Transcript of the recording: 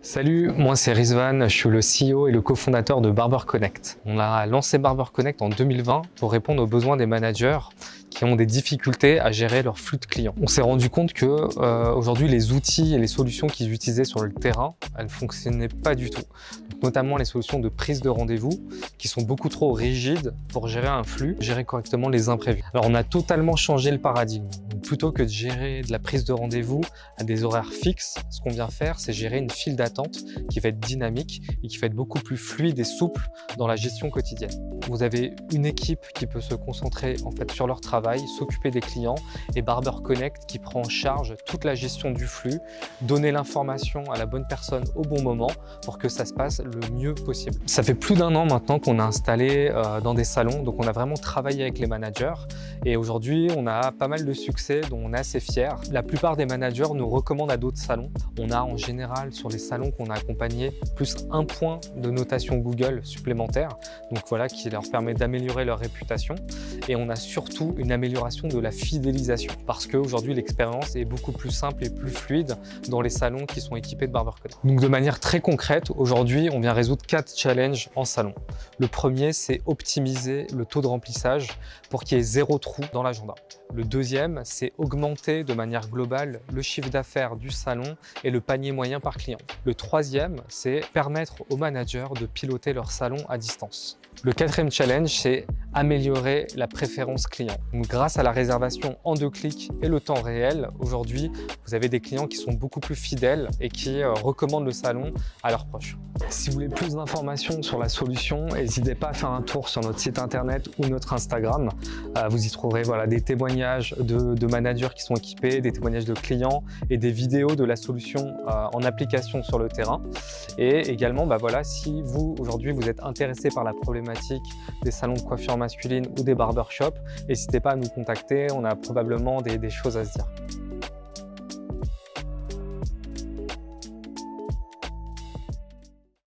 Salut, moi c'est Rizvan, je suis le CEO et le cofondateur de Barber Connect. On a lancé Barber Connect en 2020 pour répondre aux besoins des managers qui ont des difficultés à gérer leur flux de clients. On s'est rendu compte que aujourd'hui les outils et les solutions qu'ils utilisaient sur le terrain, elles ne fonctionnaient pas du tout. Donc, notamment les solutions de prise de rendez-vous qui sont beaucoup trop rigides pour gérer un flux, gérer correctement les imprévus. Alors on a totalement changé le paradigme. Donc, plutôt que de gérer de la prise de rendez-vous à des horaires fixes, ce qu'on vient faire, c'est gérer une file d'attente qui va être dynamique et qui va être beaucoup plus fluide et souple dans la gestion quotidienne. Vous avez une équipe qui peut se concentrer en fait sur leur travail, s'occuper des clients, et Barber Connect qui prend en charge toute la gestion du flux, donner l'information à la bonne personne au bon moment pour que ça se passe le mieux possible. Ça fait plus d'1 an maintenant qu'on a installé dans des salons, donc on a vraiment travaillé avec les managers et aujourd'hui on a pas mal de succès dont on est assez fiers. La plupart des managers nous recommandent à d'autres salons. On a en général sur les salons qu'on a accompagnés plus 1 point de notation Google supplémentaire, donc voilà, qui leur permet d'améliorer leur réputation, et on a surtout une amélioration de la fidélisation parce qu'aujourd'hui l'expérience est beaucoup plus simple et plus fluide dans les salons qui sont équipés de Barber Connect. Donc de manière très concrète, aujourd'hui on vient résoudre 4 challenges en salon. Le premier, c'est optimiser le taux de remplissage pour qu'il y ait 0 trou dans l'agenda. Le deuxième, c'est augmenter de manière globale le chiffre d'affaires du salon et le panier moyen par client. Le troisième, c'est permettre aux managers de piloter leur salon à distance. Le quatrième challenge, c'est améliorer la préférence client. Donc, grâce à la réservation en 2 clics et le temps réel, aujourd'hui, vous avez des clients qui sont beaucoup plus fidèles et qui recommandent le salon à leurs proches. Si vous voulez plus d'informations sur la solution, n'hésitez pas à faire un tour sur notre site internet ou notre Instagram. Vous y trouverez des témoignages de managers qui sont équipés, des témoignages de clients et des vidéos de la solution en application sur le terrain. Et également, si vous, aujourd'hui, vous êtes intéressé par la problématique des salons de coiffure masculine ou des barbershops, n'hésitez pas à nous contacter, on a probablement des choses à se dire.